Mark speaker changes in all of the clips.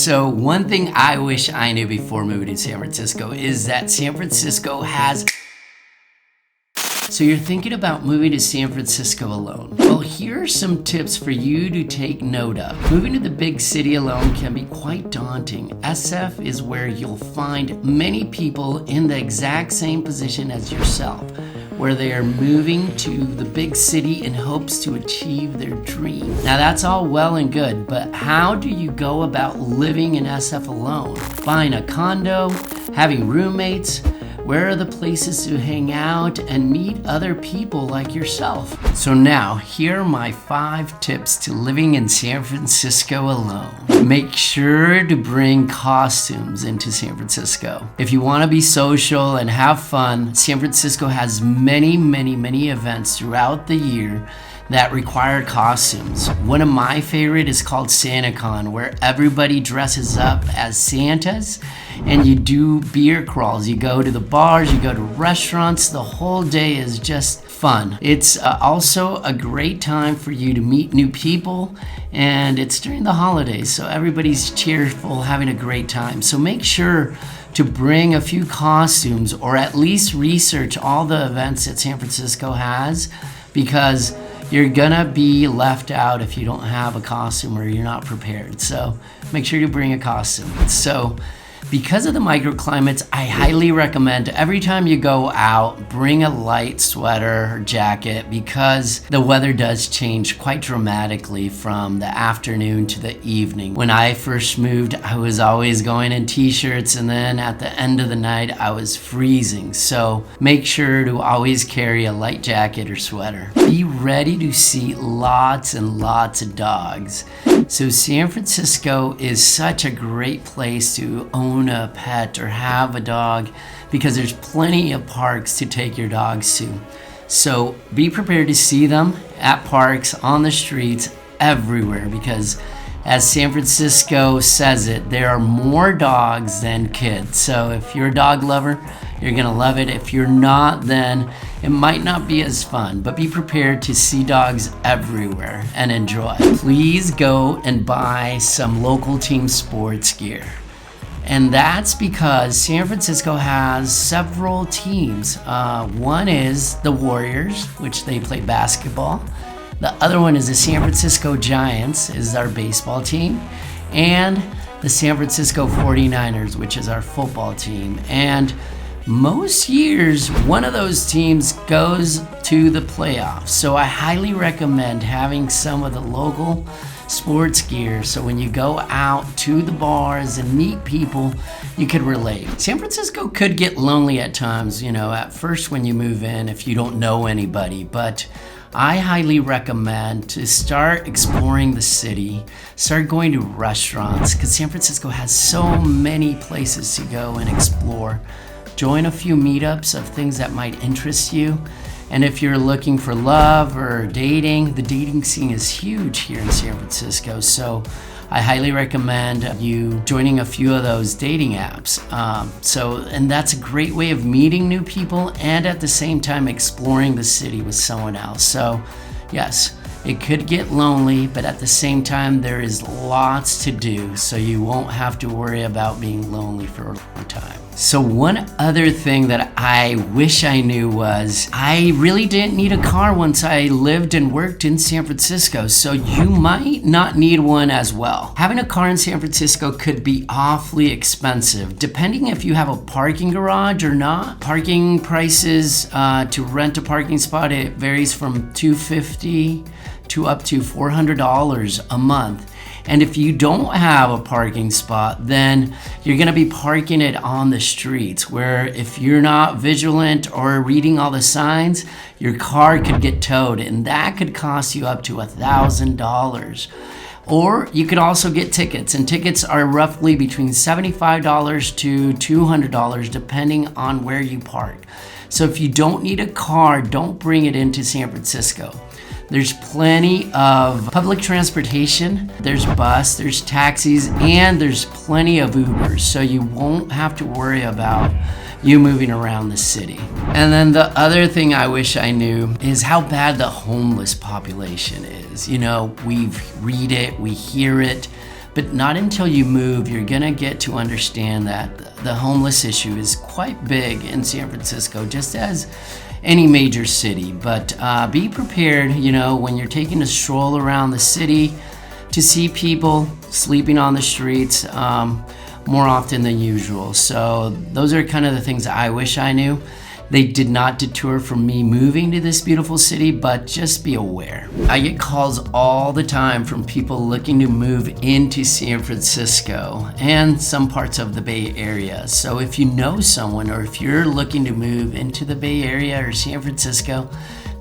Speaker 1: So one thing I wish I knew before moving to San Francisco is that San Francisco has... So you're thinking about moving to San Francisco alone. Well, here are some tips for you to take note of. Moving to the big city alone can be quite daunting. SF is where you'll find many people in the exact same position as yourself, where they are moving to the big city in hopes to achieve their dream. Now that's all well and good, but how do you go about living in SF alone? Buying a condo, having roommates, where are the places to hang out and meet other people like yourself? So now, here are my 5 tips to living in San Francisco alone. Make sure to bring costumes into San Francisco. If you want to be social and have fun, San Francisco has many events throughout the year that require costumes. One of my favorite is called SantaCon, where everybody dresses up as Santas and you do beer crawls. You go to the bars, you go to restaurants, the whole day is just fun. It's also a great time for you to meet new people, and it's during the holidays, so everybody's cheerful, having a great time. So make sure to bring a few costumes, or at least research all the events that San Francisco has, because you're gonna be left out if you don't have a costume or you're not prepared. So make sure you bring a costume. So because of the microclimates, I highly recommend every time you go out, bring a light sweater or jacket, because the weather does change quite dramatically from the afternoon to the evening. When I first moved, I was always going in t-shirts, and then at the end of the night, I was freezing. So make sure to always carry a light jacket or sweater. Be ready to see lots and lots of dogs. So San Francisco is such a great place to own a pet or have a dog, because there's plenty of parks to take your dogs to. So be prepared to see them at parks, on the streets, everywhere, because as San Francisco says it, there are more dogs than kids. So if you're a dog lover, you're gonna love it. If you're not, then it might not be as fun, but be prepared to see dogs everywhere and enjoy. Please go and buy some local team sports gear. And that's because San Francisco has several teams. One is the Warriors, which they play basketball. The other one is the San Francisco Giants, is our baseball team. And the San Francisco 49ers, which is our football team. And most years, one of those teams goes to the playoffs. So I highly recommend having some of the local sports gear, so when you go out to the bars and meet people, you could relate. San Francisco could get lonely at times, at first when you move in, if you don't know anybody, but I highly recommend to start exploring the city, start going to restaurants, because San Francisco has so many places to go and explore. Join a few meetups of things that might interest you. And if you're looking for love or dating, the dating scene is huge here in San Francisco. So I highly recommend you joining a few of those dating apps. And that's a great way of meeting new people and at the same time exploring the city with someone else. So yes, it could get lonely, but at the same time, there is lots to do, so you won't have to worry about being lonely for a long time. So one other thing that I wish I knew was I really didn't need a car once I lived and worked in San Francisco, so you might not need one as well. Having a car in San Francisco could be awfully expensive, depending if you have a parking garage or not. Parking prices to rent a parking spot, it varies from $250 to up to $400 a month. And if you don't have a parking spot, then you're gonna be parking it on the streets, where if you're not vigilant or reading all the signs, your car could get towed, and that could cost you up to $1,000. Or you could also get tickets, and tickets are roughly between $75 to $200 depending on where you park. So if you don't need a car, don't bring it into San Francisco. There's plenty of public transportation, there's bus, there's taxis, and there's plenty of Ubers, so you won't have to worry about you moving around the city. And then the other thing I wish I knew is how bad the homeless population is. We read it, we hear it, But not until you move, you're gonna get to understand that the homeless issue is quite big in San Francisco, just as any major city. But be prepared, when you're taking a stroll around the city, to see people sleeping on the streets more often than usual. So those are kind of the things I wish I knew. They did not deter from me moving to this beautiful city, but just be aware. I get calls all the time from people looking to move into San Francisco and some parts of the Bay Area. So if you know someone, or if you're looking to move into the Bay Area or San Francisco,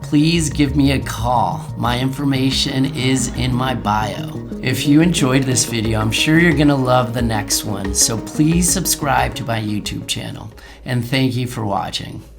Speaker 1: please give me a call. My information is in my bio. If you enjoyed this video, I'm sure you're gonna love the next one. So please subscribe to my YouTube channel. And thank you for watching.